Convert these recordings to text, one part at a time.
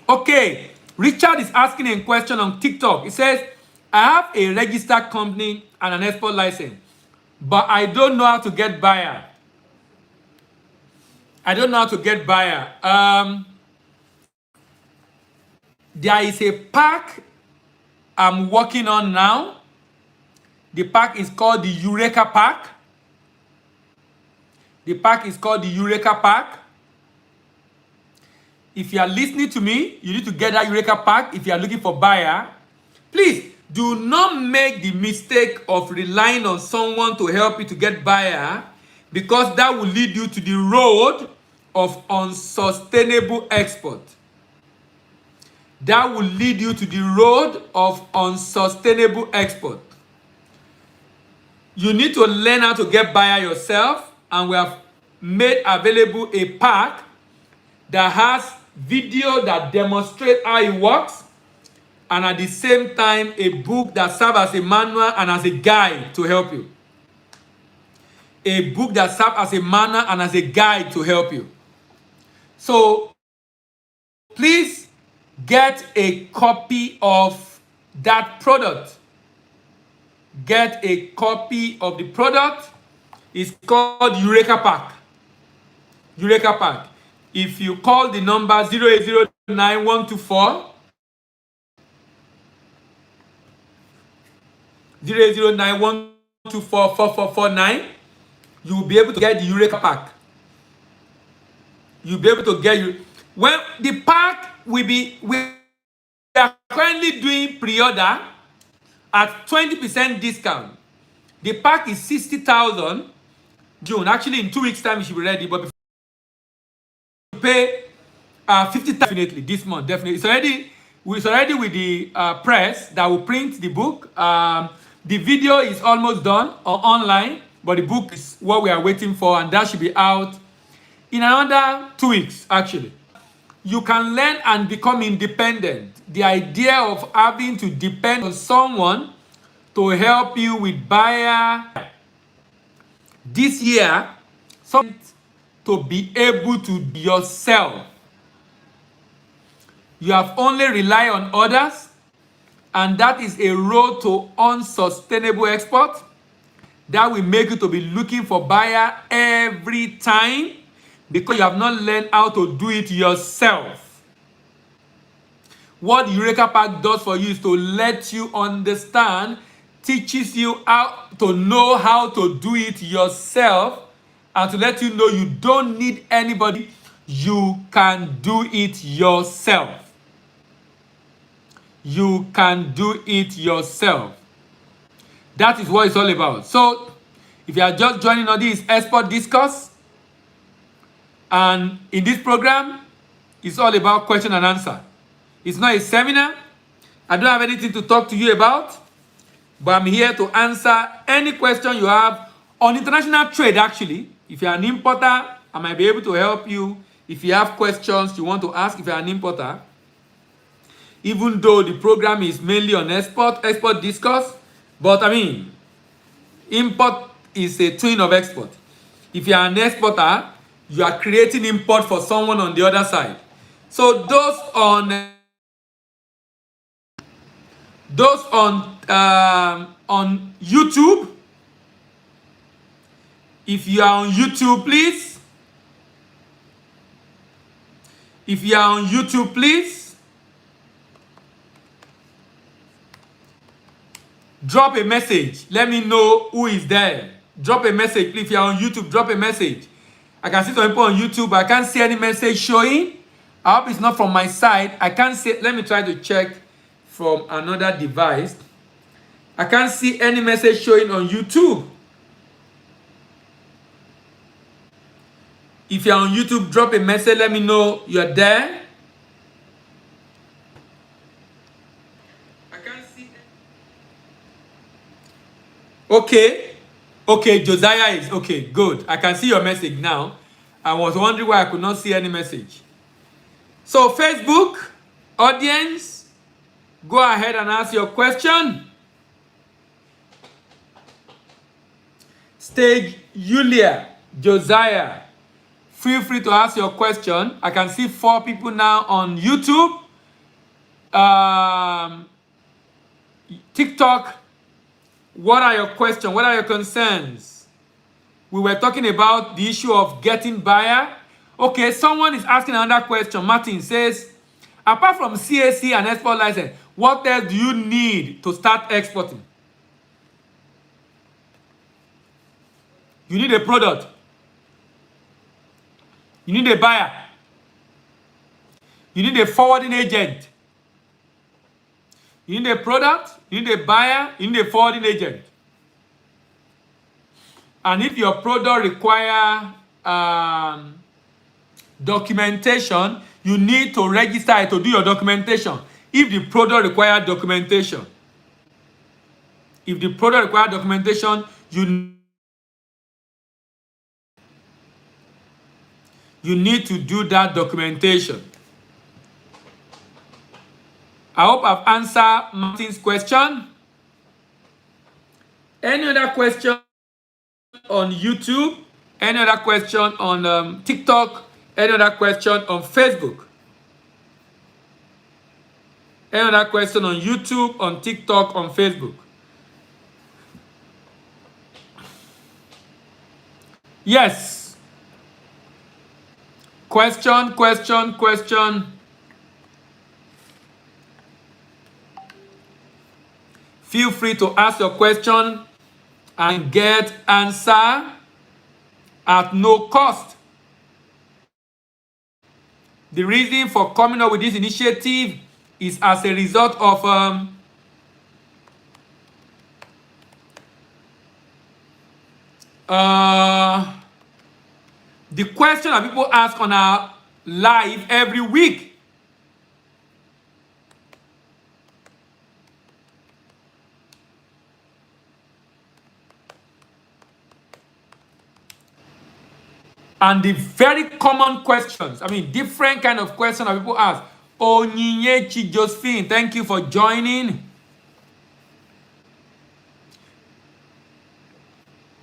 Okay, Richard is asking a question on TikTok. He says, I have a registered company and an export license, but I don't know how to get buyer. I don't know how to get buyer. There is a pack I'm working on now. The pack is called the Eureka Pack. The pack is called the Eureka Pack. If you are listening to me, you need to get that Eureka Pack. If you are looking for buyer, please do not make the mistake of relying on someone to help you to get buyer, because that will lead you to the road of unsustainable export. That will lead you to the road of unsustainable export. You need to learn how to get buyer yourself, and we have made available a pack that has video that demonstrates how it works, and at the same time a book that serves as a manual and as a guide to help you. A book that serves as a manual and as a guide to help you. So please get a copy of that product. Get a copy of the product. It's called Eureka Pack. Eureka Pack. If you call the number 0809124 08091244449, you will be able to get the Eureka Pack. You'll be able to get you. When the pack we are currently doing pre-order at 20% discount. The pack is 60,000 June. Actually, in 2 weeks' time, it should be ready. But before you pay 50,000 definitely this month. Definitely, it's already with the press that will print the book. The video is almost done online, but the book is what we are waiting for, and that should be out in another 2 weeks. Actually, you can learn and become independent. The idea of having to depend on someone to help you with buyer this year, something to be able to do yourself. You have only rely on others, and that is a road to unsustainable export. That will make you to be looking for buyer every time, because you have not learned how to do it yourself. What Eureka Pack does for you is to let you understand, teaches you how to know how to do it yourself, and to let you know you don't need anybody. You can do it yourself. You can do it yourself. That is what it's all about. So, if you are just joining on this Export Discourse, and in this program, it's all about question and answer. It's not a seminar. I don't have anything to talk to you about, but I'm here to answer any question you have on international trade. Actually, if you're an importer, I might be able to help you. If you have questions you want to ask, if you're an importer, even though the program is mainly on export discourse, but I mean, import is a twin of export. If you're an exporter, you are creating import for someone on the other side. So those on YouTube, if you are on YouTube, please. If you are on YouTube, please drop a message. Let me know who is there. Drop a message, please. If you are on YouTube, drop a message. I can see some people on YouTube, but I can't see any message showing. I hope it's not from my side. I can't see. Let me try to check from another device. I can't see any message showing on YouTube. If you're on YouTube, drop a message. Let me know you're there. I can't see. Okay, Josiah is okay. Good. I can see your message now. I was wondering why I could not see any message. So Facebook audience, go ahead and ask your question. Stage Yulia, Josiah, feel free to ask your question. I can see 4 people now on YouTube. TikTok, what are your questions? What are your concerns? We were talking about the issue of getting buyer. Okay, someone is asking another question. Martin says, apart from CAC and export license, what else do you need to start exporting? You need a product. You need a buyer. You need a forwarding agent. You need a product, you need a buyer, you need a forwarding agent. And if your product require documentation, you need to register it to do your documentation. If the product requires documentation, you need to do that documentation. I hope I've answered Martin's question. Any other question on YouTube? Any other question on TikTok? Any other question on Facebook? Any other question on YouTube, on TikTok, on Facebook? Yes. Question. Feel free to ask your question and get answer at no cost. The reason for coming up with this initiative is as a result of the question that people ask on our live every week. And the very common questions, different kind of questions that people ask. Onyinyechi Josephine, thank you for joining.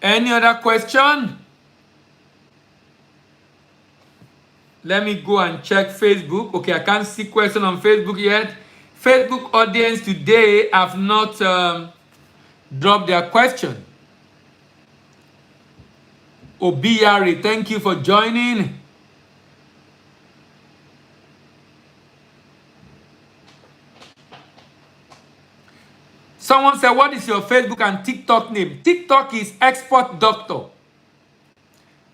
Any other question? Let me go and check Facebook. Okay, I can't see question on Facebook yet. Facebook audience today have not dropped their question. Obiyari, thank you for joining. Someone said, what is your Facebook and TikTok name? TikTok is Export Doctor.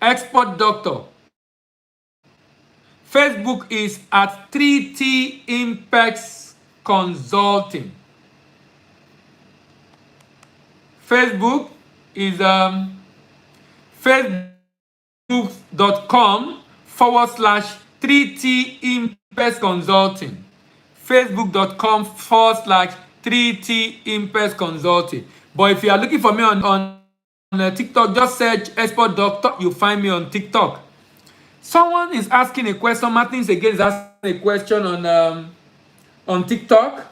Export Doctor. Facebook is at 3T Impex Consulting. Facebook is facebook.com/3T Impex Consulting. Facebook.com/3T Impex Consulting. But if you are looking for me on TikTok, just search Export Doctor. You'll find me on TikTok. Someone is asking a question. Martins again is asking a question on TikTok.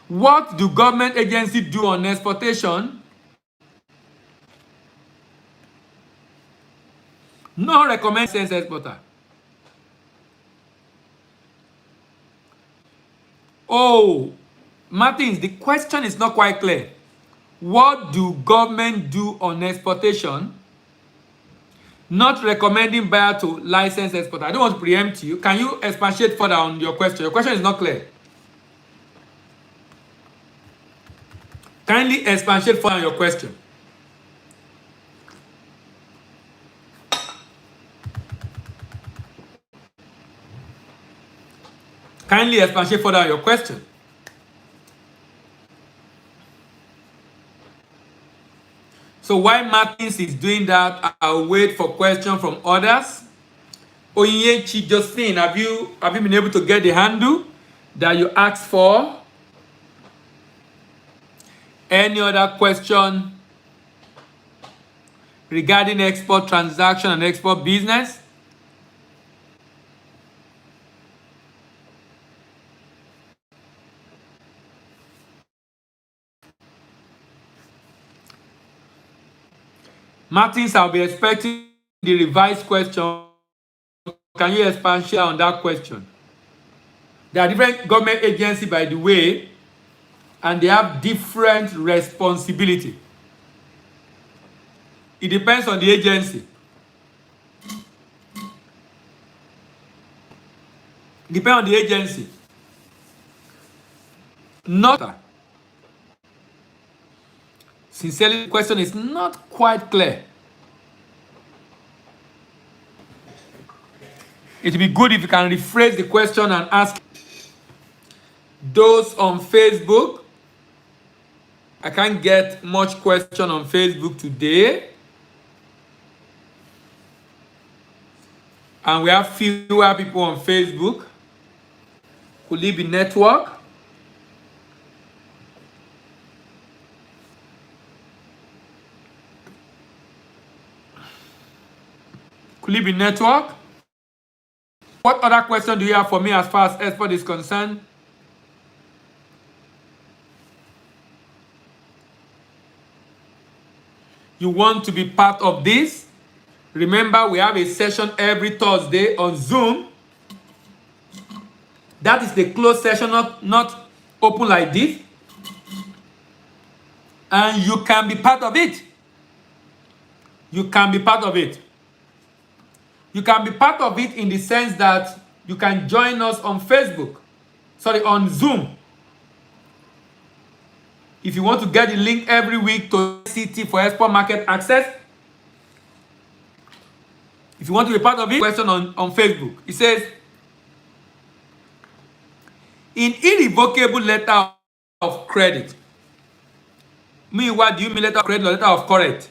What do government agencies do on exportation? No recommend sense exporter. Oh, Martins, the question is not quite clear. What do government do on exportation? Not recommending buyer to license exporter. I don't want to preempt you. Can you expatiate further on your question? Your question is not clear. Kindly expatiate further on your question. Kindly expatiate further on your question. So while Martins is doing that, I'll wait for questions from others. Oyinyechi Josephine, have you been able to get the handle that you asked for? Any other question regarding export transaction and export business? Martins, I'll be expecting the revised question. Can you expand on that question? There are different government agencies, by the way, and they have different responsibility. It depends on the agency. Depend on the agency. Not sincerely, the question is not quite clear. It would be good if you can rephrase the question and ask those on Facebook. I can't get much question on Facebook today. And we have fewer people on Facebook. Could it be network? Could it be network? What other question do you have for me as far as export is concerned? You want to be part of this? Remember, we have a session every Thursday on Zoom. That is the closed session, not open like this. And you can be part of it. You can be part of it. You can be part of it in the sense that you can join us on Facebook. Sorry, on Zoom. If you want to get the link every week to CT for export market access, if you want to be part of it, question on Facebook. It says, in irrevocable letter of credit. What do you mean letter of credit or letter of correct?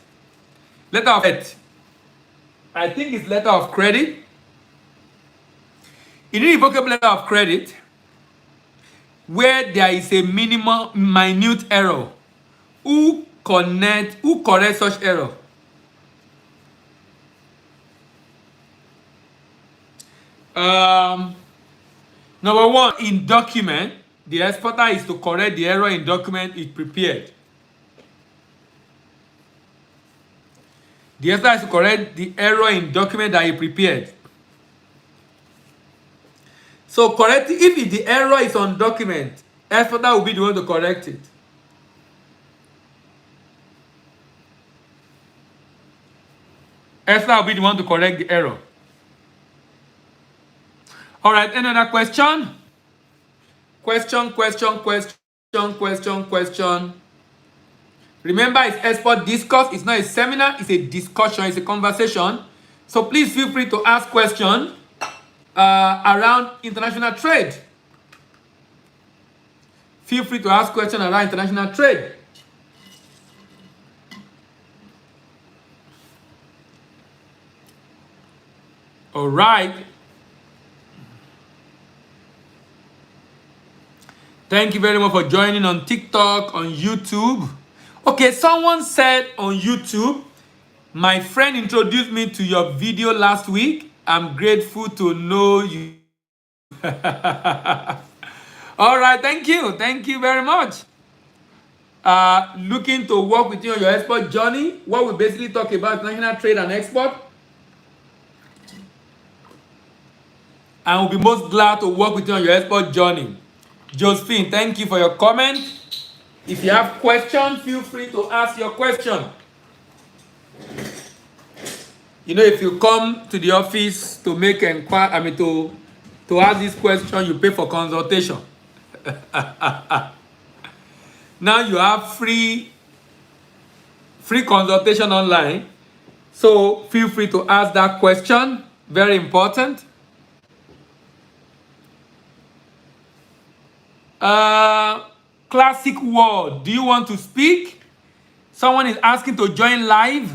Letter of credit. I think it's letter of credit. In irrevocable letter of credit, where there is a minute error, who corrects such error? Number one, in document, the exporter is to correct the error in document it prepared. The exporter is to correct the error in document that he prepared. So correct, if the error is on document, exporter will be the one to correct it. Exporter will be the one to correct the error. All right, another question? Question. Remember, it's export discourse. It's not a seminar, it's a discussion, it's a conversation. So please feel free to ask questions around international trade. Feel free to ask questions around international trade. All right. Thank you very much for joining on TikTok, on YouTube. Okay, someone said on YouTube, my friend introduced me to your video last week. I'm grateful to know you. All right, thank you. Thank you very much. Looking to work with you on your export journey. What we basically talk about international trade and export. And we'll be most glad to work with you on your export journey. Josephine, thank you for your comment. If you have questions, feel free to ask your question. You know, if you come to the office to make inquiry, to ask this question, you pay for consultation. Now you have free consultation online. So feel free to ask that question. Very important. Classic word. Do you want to speak? Someone is asking to join live.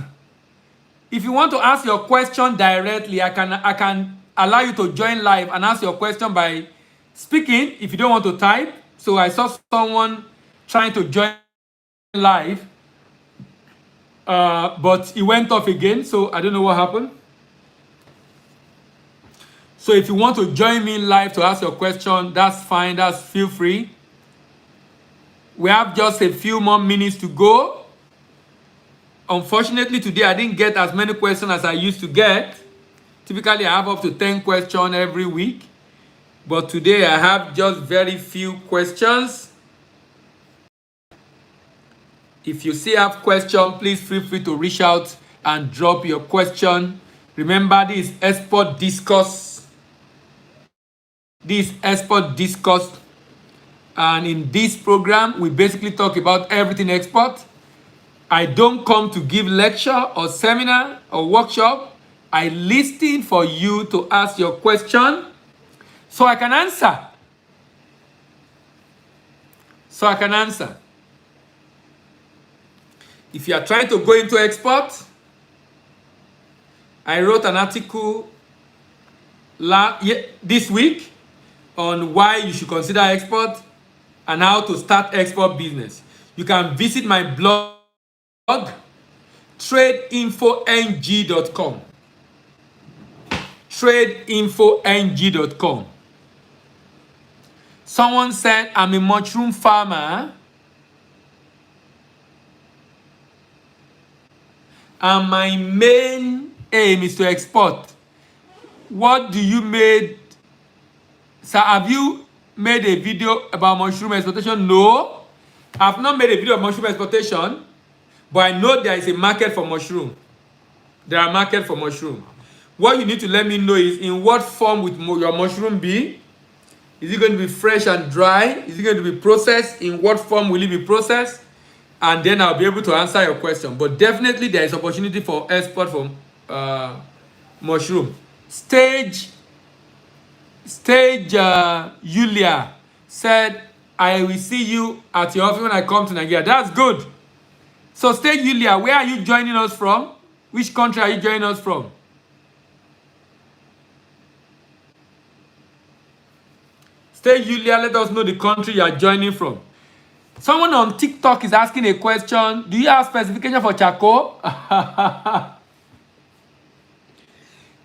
If you want to ask your question directly, I can allow you to join live and ask your question by speaking if you don't want to type. So I saw someone trying to join live, but it went off again, so I don't know what happened. So if you want to join me live to ask your question, that's fine, feel free. We have just a few more minutes to go. Unfortunately, today I didn't get as many questions as I used to get. Typically, I have up to 10 questions every week. But today I have just very few questions. If you still have question, please feel free to reach out and drop your question. Remember, this is Export Discourse. This is Export Discourse. And in this program, we basically talk about everything export. I don't come to give lecture or seminar or workshop. I listen for you to ask your question so I can answer. If you are trying to go into export, I wrote an article this week on why you should consider export and how to start export business. You can visit my blog, tradeinfong.com. Tradeinfong.com. Someone said, I'm a mushroom farmer and my main aim is to export. What do you made? Sir, have you made a video about mushroom exportation? No, I've not made a video of mushroom exportation, but I know there is a market for mushroom. There are markets for mushroom. What you need to let me know is in what form will your mushroom be? Is it going to be fresh and dry? Is it going to be processed? In what form will it be processed? And then I'll be able to answer your question. But definitely there is opportunity for export from mushroom. Stage Yulia said, I will see you at your office when I come to Nigeria. That's good. So Stage Yulia, where are you joining us from? Which country are you joining us from? Stage Yulia, let us know the country you are joining from. Someone on TikTok is asking a question. Do you have specification for charcoal?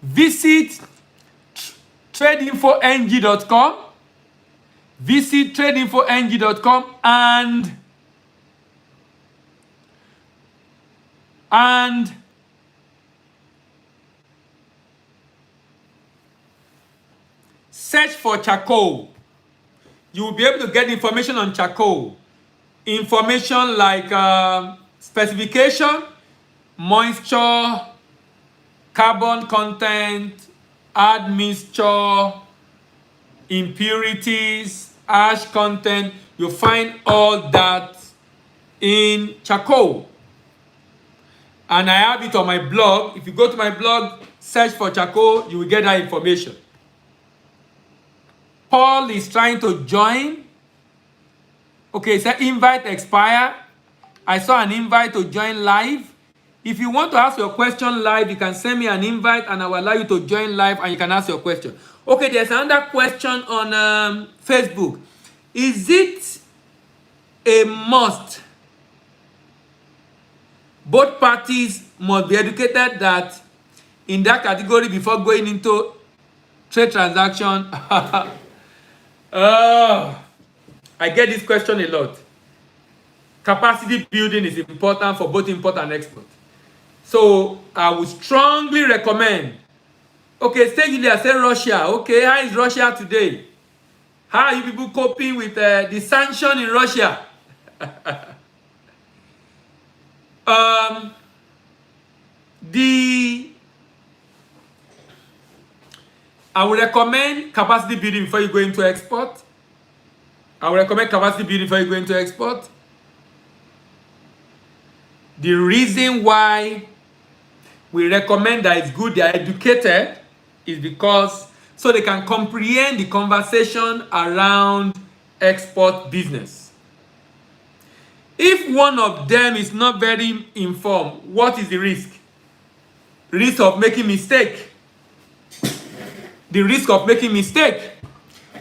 Visit tradeinfong.com. Visit tradeinfong.com and search for charcoal. You will be able to get information on charcoal. Information like specification, moisture, carbon content, admixture, impurities, ash content. You find all that in charcoal. And I have it on my blog. If you go to my blog, search for charcoal, you will get that information. Paul is trying to join. Okay, so invite expire. I saw an invite to join live. If you want to ask your question live, you can send me an invite and I will allow you to join live and you can ask your question. Okay, there's another question on Facebook. Is it a must? Both parties must be educated that in that category before going into trade transaction. I get this question a lot. Capacity building is important for both import and export. So I would strongly recommend. Okay, say Julia, say Russia. Okay, how is Russia today? How are you people coping with the sanction in Russia? I would recommend capacity building before you go into export. The reason why we recommend that it's good they are educated is because so they can comprehend the conversation around export business. If one of them is not very informed, what is the risk? Risk of making mistake. The risk of making mistake.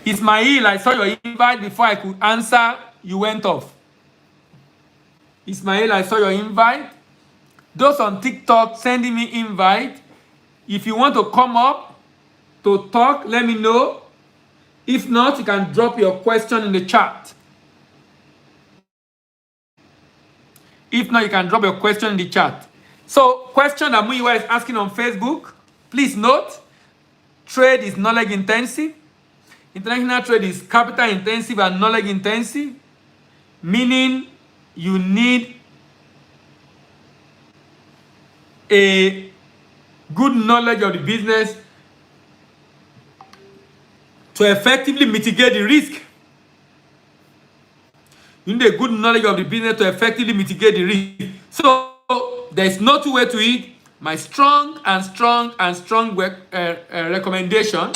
Ismail, I saw your invite before I could answer, you went off. Ismail, I saw your invite. Those on TikTok sending me invite. If you want to come up to talk, let me know. If not, you can drop your question in the chat. So, question that Muyiwa is asking on Facebook, please note, trade is knowledge intensive. International trade is capital intensive and knowledge intensive, meaning you need a good knowledge of the business to effectively mitigate the risk. You need a good knowledge of the business to effectively mitigate the risk. So there's no two way to it. My strong recommendation.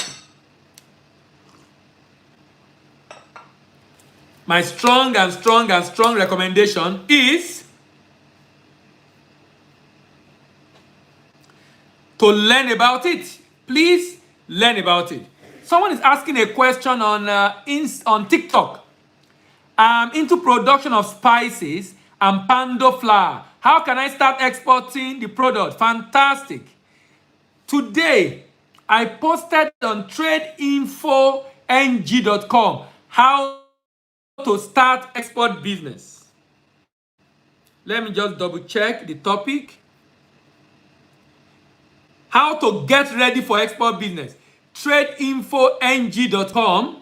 My strong recommendation is to learn about it. Please learn about it. Someone is asking a question on TikTok. I'm into production of spices and pando flour. How can I start exporting the product? Fantastic. Today, I posted on tradeinfong.com how to start export business. Let me just double check the topic. How to get ready for export business. Tradeinfong.com.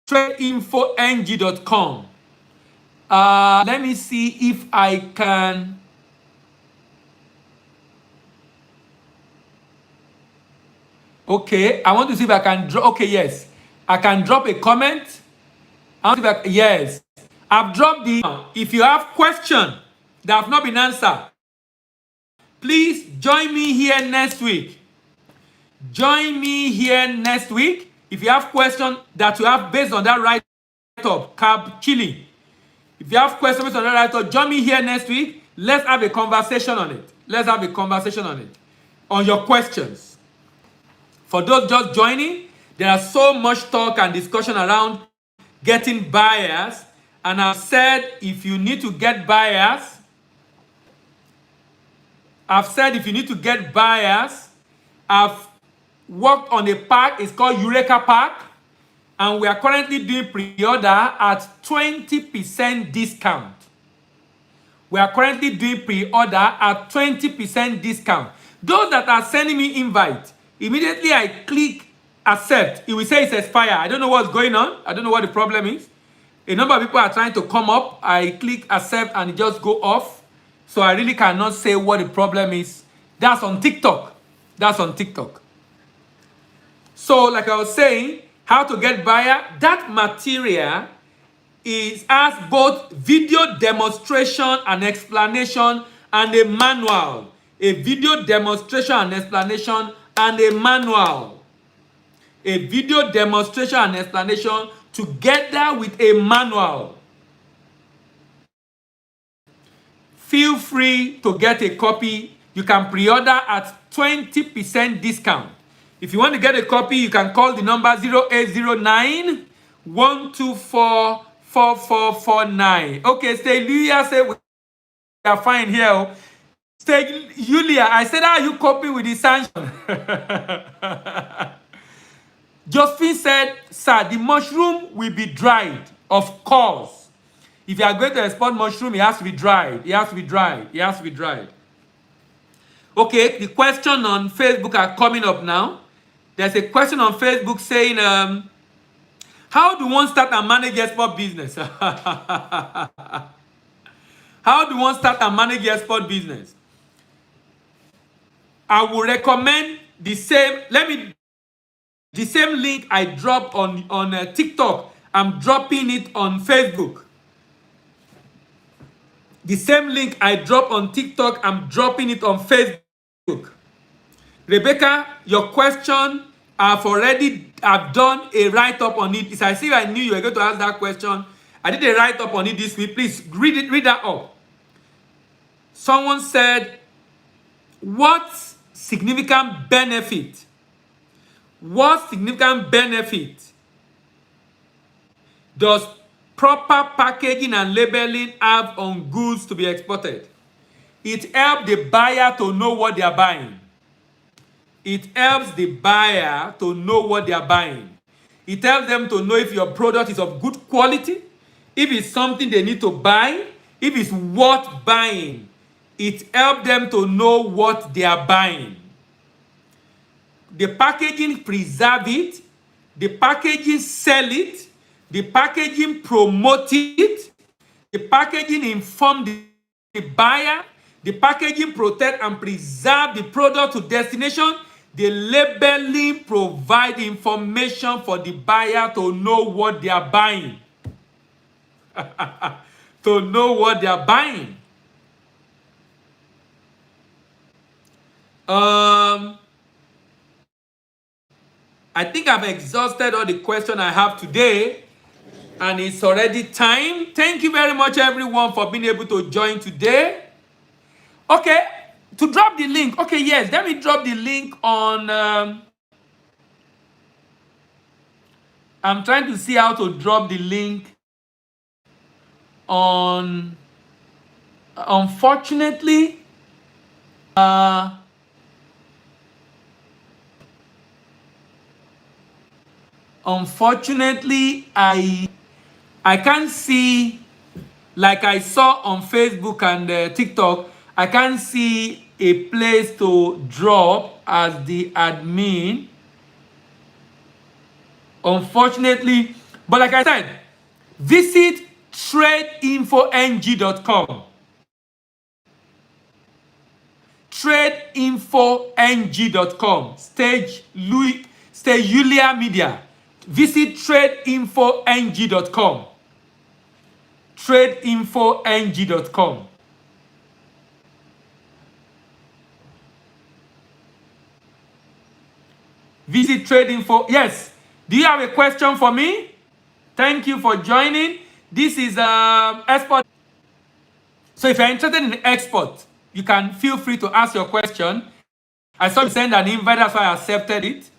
Tradeinfong.com. Let me see if I can. Okay, I want to see if I can drop. Okay, yes, I can drop a comment. Yes, I've dropped the. If you have questions that have not been answered, please join me here next week. Join me here next week. If you have questions that you have based on that write-up, Cab Chili. If you have questions based on that write-up, join me here next week. Let's have a conversation on it. Let's have a conversation on it. On your questions. For those just joining, there are so much talk and discussion around getting buyers. And I've said if you need to get buyers, I've worked on a pack. It's called Eureka Pack. And we are currently doing pre-order at 20% discount. We are currently doing pre-order at 20% discount. Those that are sending me invite, immediately I click accept. It will say it's expired. I don't know what's going on. I don't know what the problem is. A number of people are trying to come up. I click accept and it just go off. So I really cannot say what the problem is. That's on TikTok. So like I was saying, how to get buyer, that material has both video demonstration and explanation and a manual. A video demonstration and explanation and a manual. A video demonstration and explanation together with a manual. Feel free to get a copy. You can pre-order at 20% discount. If you want to get a copy, you can call the number 0809 124 4449. Okay, stay Julia say we are fine here. Stay Julia, I said, are you coping with the sanction? Josephine said, sir, the mushroom will be dried, of course. If you are going to export mushroom, it has to be dried. Okay, the question on Facebook are coming up now. There's a question on Facebook saying, how do one start and manage export business? How do one start and manage export business? I would recommend the same link I dropped on TikTok. I'm dropping it on Facebook. The same link I dropped on TikTok, I'm dropping it on Facebook. Rebecca, your question, I've done a write-up on it. It's as if I knew you were going to ask that question. I did a write-up on it this week. Please read that up. Someone said, what significant benefit does proper packaging and labeling have on goods to be exported? It helps the buyer to know what they are buying. It helps them to know if your product is of good quality, if it's something they need to buy, if it's worth buying. It helps them to know what they are buying. the packaging preserve it, the packaging sell it, the packaging promote it, the packaging inform the buyer, the packaging protect and preserve the product to destination, the labeling provide information for the buyer to know what they are buying. To know what they are buying. I think I've exhausted all the questions I have today, and it's already time. Thank you very much, everyone, for being able to join today. Okay, to drop the link. Okay, yes, let me drop the link on. I'm trying to see how to drop the link on. Unfortunately, I can't see, like I saw on Facebook and TikTok. I can't see a place to drop as the admin. Unfortunately, but like I said, visit tradeinfong.com. Tradeinfong.com. Stage Julia Media. Visit tradeinfong.com. Tradeinfong.com. Visit Tradinfo. Yes. Do you have a question for me? Thank you for joining. This is export. So if you're interested in export, you can feel free to ask your question. I saw you send an invite, that's why I accepted it.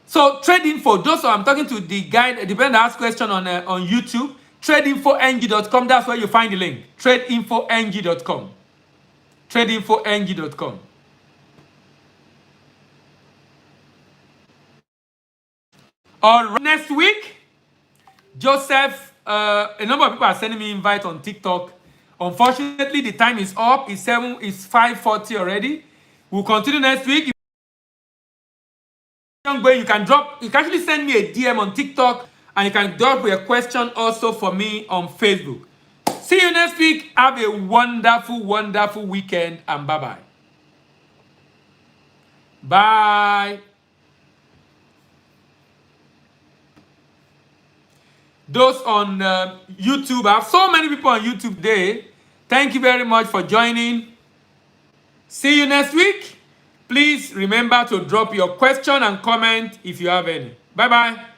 So Tradinfo, those I'm talking to the guy, the person that asked question on YouTube, tradeinfong.com, that's where you find the link. Tradeinfong.com. Tradeinfong.com. All right, next week, Joseph, a number of people are sending me invite on TikTok. Unfortunately, the time is up. It's 5:40 already. We'll continue next week. You can actually send me a DM on TikTok, and you can drop a question also for me on Facebook. See you next week. Have a wonderful, wonderful weekend, and bye-bye. Bye. Those on YouTube, I have so many people on YouTube today. Thank you very much for joining. See you next week. Please remember to drop your question and comment if you have any. Bye-bye.